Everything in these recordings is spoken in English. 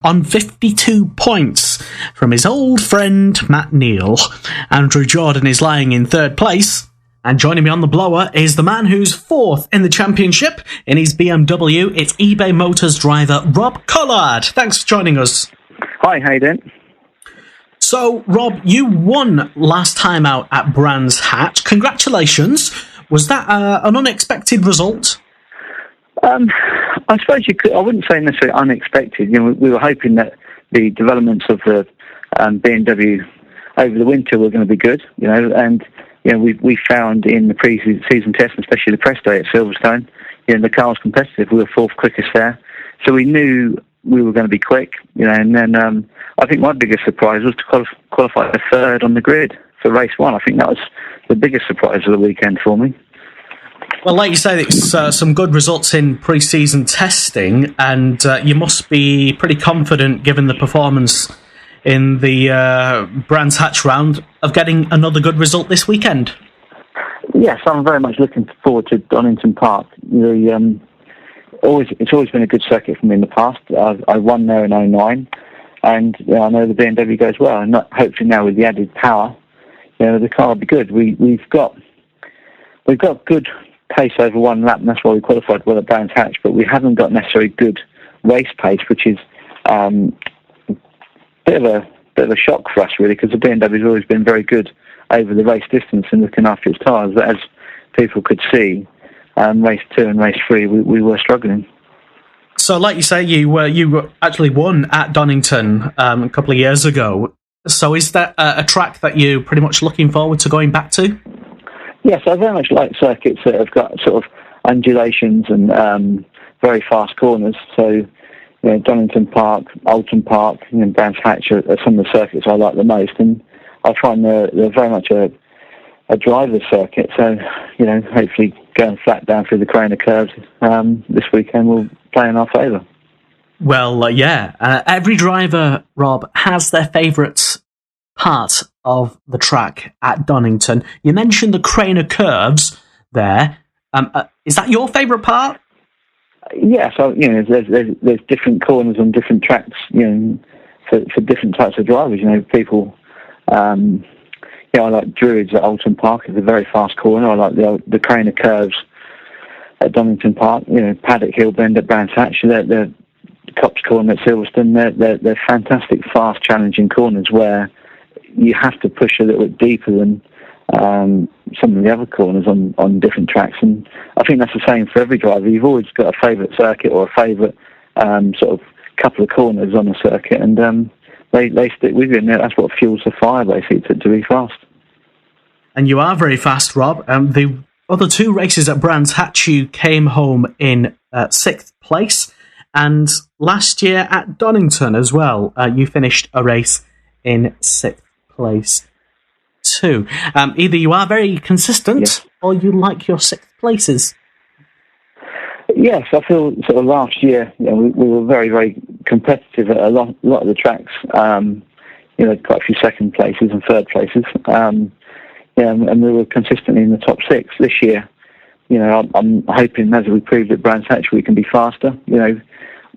on 52 points from his old friend Matt Neal. Andrew Jordan is lying in third place. And joining me on the blower is the man who's fourth in the championship in his BMW. It's eBay Motors driver Rob Collard. Thanks for joining us. Hi, how you doing? So, Rob, you won last time out at Brands Hatch. Congratulations. Was that an unexpected result? I suppose you could. I wouldn't say necessarily unexpected. We were hoping that the developments of the BMW over the winter were going to be good. And we found in the pre-season test, especially the press day at Silverstone, the car was competitive. We were fourth quickest there, so we knew we were going to be quick. And then I think my biggest surprise was to qualify third on the grid for race one. I think that was the biggest surprise of the weekend for me. Well, like you said, it's some good results in pre-season testing, and you must be pretty confident, given the performance in the Brands Hatch round, of getting another good result this weekend. Yes, I'm very much looking forward to Donington Park. It's always been a good circuit for me in the past. I won there in 2009, and I know the BMW goes well, and hopefully now with the added power, the car will be good. We've got good pace over one lap, and that's why we qualified well at Brands Hatch, but we haven't got necessarily good race pace, which is a bit of a shock for us, really, because the BMW has always been very good over the race distance and looking after its tyres, but as people could see, race 2 and race 3, we were struggling. So, like you say, you actually won at Donington a couple of years ago. So is that a track that you're pretty much looking forward to going back to? Yes, I very much like circuits that have got sort of undulations and very fast corners. So, Donington Park, Alton Park, and Brands Hatch are some of the circuits I like the most. And I find they're very much a driver's circuit. So, hopefully going flat down through the corner curves this weekend will play in our favour. Well, every driver, Rob, has their favourite part of the track at Donington. You mentioned the Craner curves there. Is that your favourite part? Yeah, so there's different corners on different tracks, for different types of drivers. People. I like Druids at Alton Park. It's a very fast corner. I like the Craner curves at Donington Park. Paddock Hill Bend at Brands Hatch. The Cops Corner at Silverstone. They're fantastic, fast, challenging corners where you have to push a little bit deeper than some of the other corners on different tracks, and I think that's the same for every driver. You've always got a favourite circuit or a favourite sort of couple of corners on a circuit, and they stick with you, and that's what fuels the fire, basically, to be fast. And you are very fast, Rob. The other two races at Brands Hatch, you came home in 6th place, and last year at Donington as well, you finished a race in 6th place too. Either you are very consistent, yes, or you like your 6th places. Yes, I feel sort of last year we were very, very competitive at a lot of the tracks. Quite a few 2nd places and 3rd places. And we were consistently in the top 6 this year. I'm hoping, as we proved at Brands Hatch, we can be faster.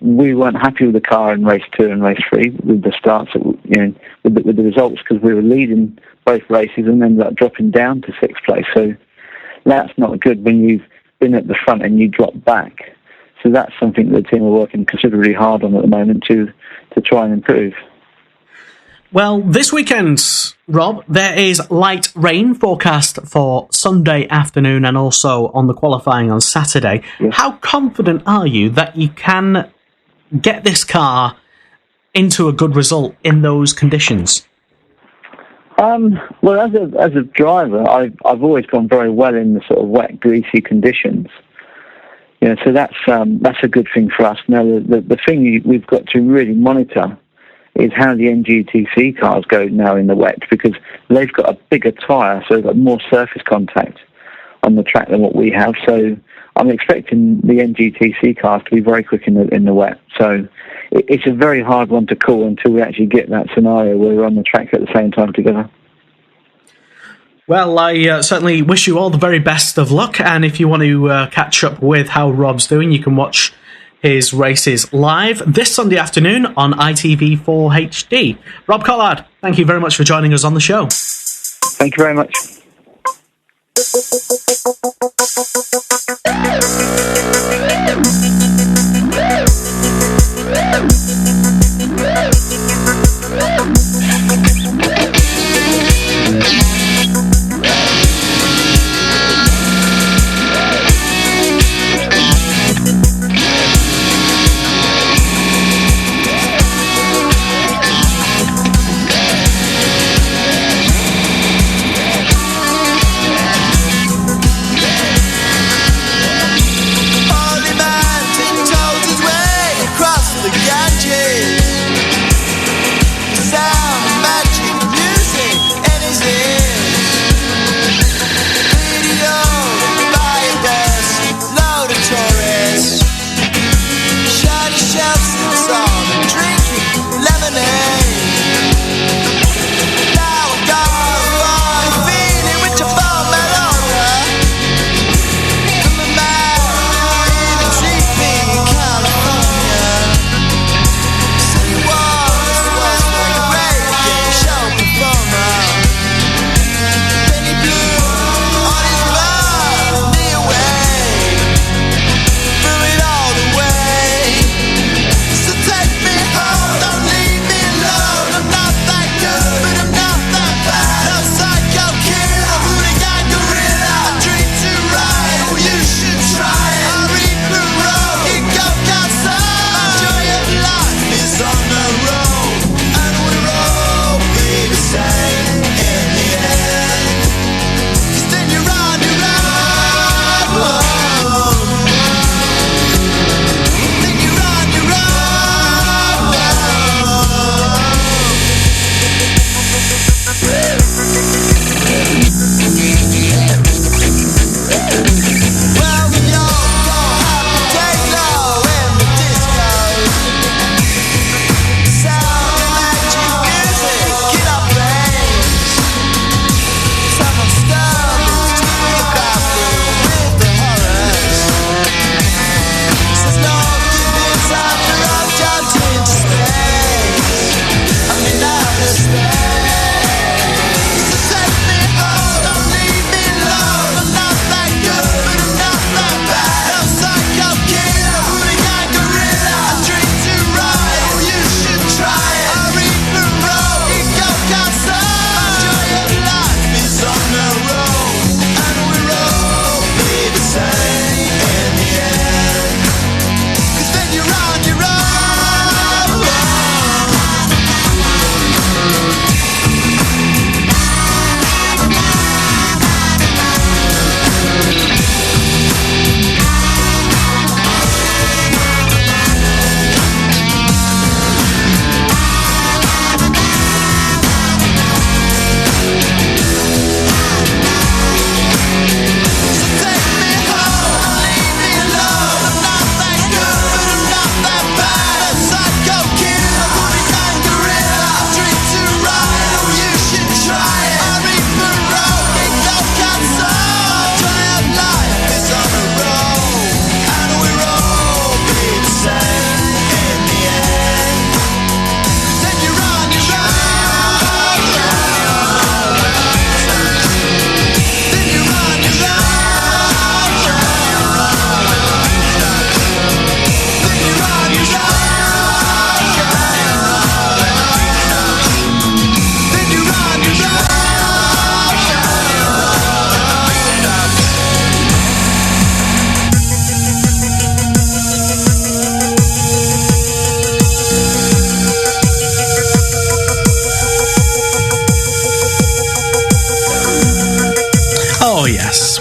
We weren't happy with the car in race 2 and race 3 with the starts, with the results, because we were leading both races and ended up dropping down to 6th place. So that's not good when you've been at the front and you drop back. So that's something that the team are working considerably hard on at the moment to try and improve. Well, this weekend, Rob, there is light rain forecast for Sunday afternoon and also on the qualifying on Saturday. Yes. How confident are you that you can get this car into a good result in those conditions? Well, as a driver, I've always gone very well in the sort of wet, greasy conditions. So that's a good thing for us. Now, the thing we've got to really monitor is how the NGTC cars go now in the wet, because they've got a bigger tyre, so they've got more surface contact on the track than what we have. So I'm expecting the NGTC cars to be very quick in the wet. So it's a very hard one to call until we actually get that scenario where we're on the track at the same time together. Well, I certainly wish you all the very best of luck, and if you want to catch up with how Rob's doing, you can watch his races live this Sunday afternoon on ITV4 HD. Rob Collard, thank you very much for joining us on the show. Thank you very much.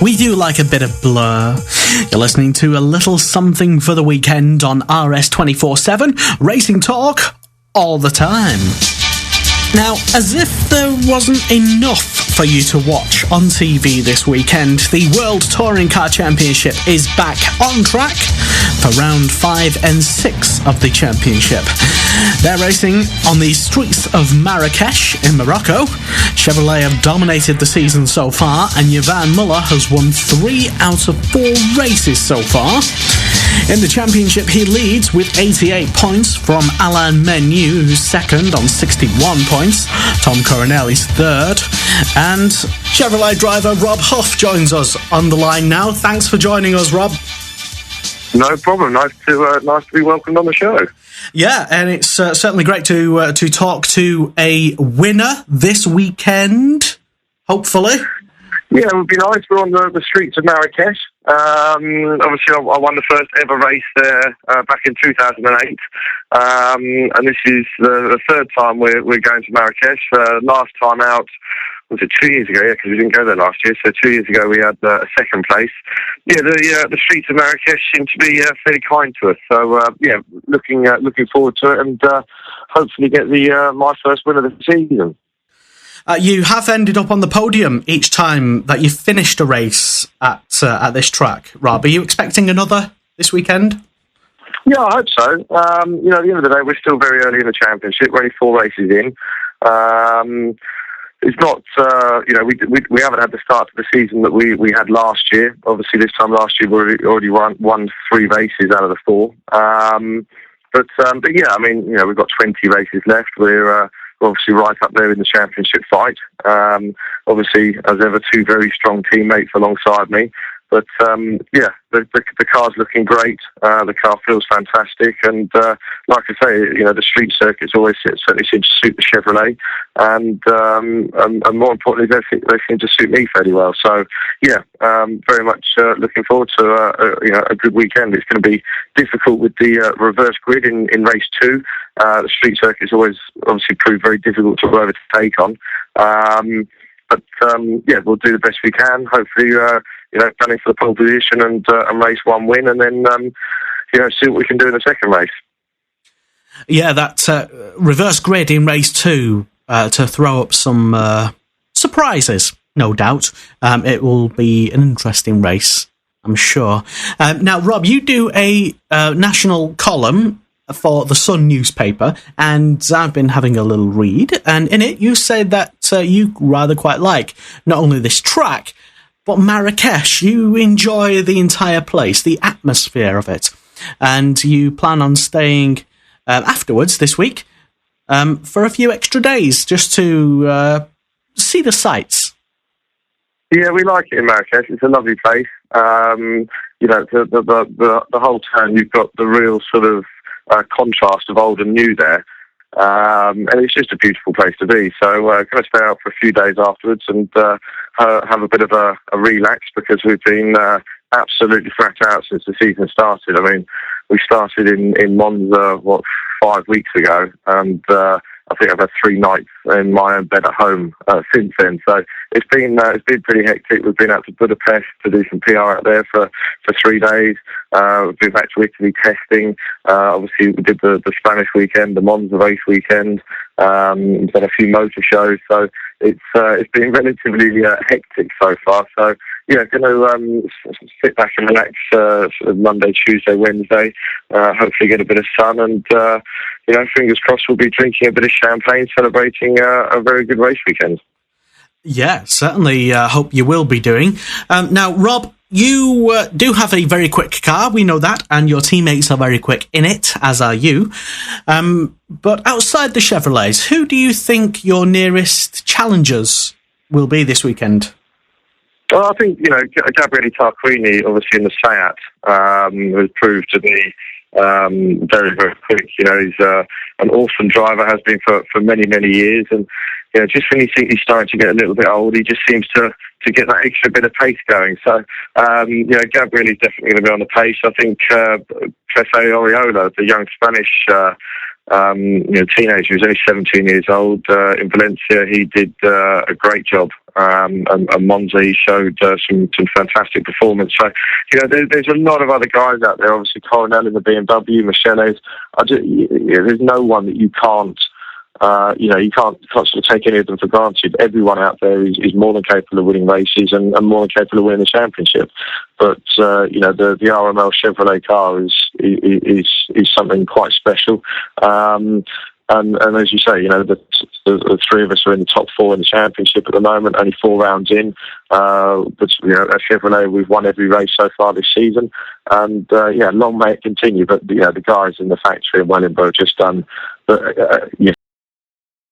We do like a bit of Blur. You're listening to a little something for the weekend on RS 24/7, racing talk all the time. Now, as if there wasn't enough for you to watch on TV this weekend, the World Touring Car Championship is back on track for round 5 and 6 of the championship. They're racing on the streets of Marrakesh in Morocco. Chevrolet have dominated the season so far, and Jovan Muller has won 3 out of 4 races so far. In the championship, he leads with 88 points from Alain Menu, who's second on 61 points. Tom Coronel is third. And Chevrolet driver Rob Huff joins us on the line now. Thanks for joining us, Rob. No problem. Nice to be welcomed on the show. Yeah, and it's certainly great to talk to a winner this weekend, hopefully. Yeah, it would be nice. We're on the streets of Marrakesh. Obviously, I won the first ever race there back in 2008. And this is the third time we're going to Marrakesh. Last time out, was it 2 years ago? Yeah, because we didn't go there last year. So 2 years ago, we had a second place. Yeah, the streets of Marrakesh seem to be fairly kind to us. So, yeah, looking forward to it and hopefully get my first win of the season. You have ended up on the podium each time that you've finished a race at this track, Rob. Are you expecting another this weekend? Yeah, I hope so. At the end of the day, we're still very early in the championship. We're only 4 races in. It's not, we haven't had the start to the season that we had last year. Obviously, this time last year, we already won 3 races out of the 4. But yeah, I mean, we've got 20 races left. We're obviously right up there in the championship fight. Obviously, as ever, 2 very strong teammates alongside me. But yeah, the car's looking great. The car feels fantastic, and like I say, the street circuits always certainly seem to suit the Chevrolet, and more importantly, they seem to suit me fairly well. So yeah, very much looking forward to a good weekend. It's going to be difficult with the reverse grid in race 2. The street circuits always obviously prove very difficult to overtake on. But yeah, we'll do the best we can. Hopefully, gunning for the pole position and race 1 win, and then see what we can do in the second race. Yeah, that reverse grid in race 2 to throw up some surprises, no doubt. It will be an interesting race, I'm sure. Now, Rob, you do a national column for the Sun newspaper, and I've been having a little read, and in it you say that you rather quite like not only this track, but Marrakesh. You enjoy the entire place, the atmosphere of it, and you plan on staying afterwards this week for a few extra days just to see the sights. Yeah, we like it in Marrakesh. It's a lovely place. The whole town, you've got the real sort of contrast of old and new there. And it's just a beautiful place to be. So going to stay out for a few days afterwards and have a bit of a relax, because we've been absolutely flat out since the season started. I mean, we started in Monza, 5 weeks ago, and I think I've had 3 nights in my own bed at home since then. So it's been pretty hectic. We've been out to Budapest to do some PR out there for 3 days. We've been back to Italy testing. Obviously, we did the Spanish weekend, the Monza race weekend. We've done a few motor shows. So it's been relatively hectic so far. So yeah, going to sit back and relax sort of Monday, Tuesday, Wednesday. Hopefully get a bit of sun, and fingers crossed we'll be drinking a bit of champagne, celebrating a very good race weekend. Yeah, certainly hope you will be doing. Now, Rob, you do have a very quick car, we know that, and your teammates are very quick in it, as are you. But outside the Chevrolets, who do you think your nearest challengers will be this weekend? Well, I think, Gabriele Tarquini, obviously in the Seat, has proved to be very, very quick. He's an awesome driver, has been for many, many years. And, just when you think he's starting to get a little bit old, he just seems to get that extra bit of pace going. So, Gabriele is definitely going to be on the pace. I think Pepe Oriola, the young Spanish teenager who's only 17 years old, in Valencia, he did a great job. And Monza, he showed some fantastic performance. So, there's a lot of other guys out there. Obviously, Coronel in the BMW, Michele's. There's no one that you can't. You can't sort of take any of them for granted. Everyone out there is more than capable of winning races and more than capable of winning the championship. But the RML Chevrolet car is something quite special. And as you say, the three of us are in the top four in the championship at the moment, only 4 rounds in. But, at Chevrolet, we've won every race so far this season. And, long may it continue. But, the guys in the factory in Wellingborough have just done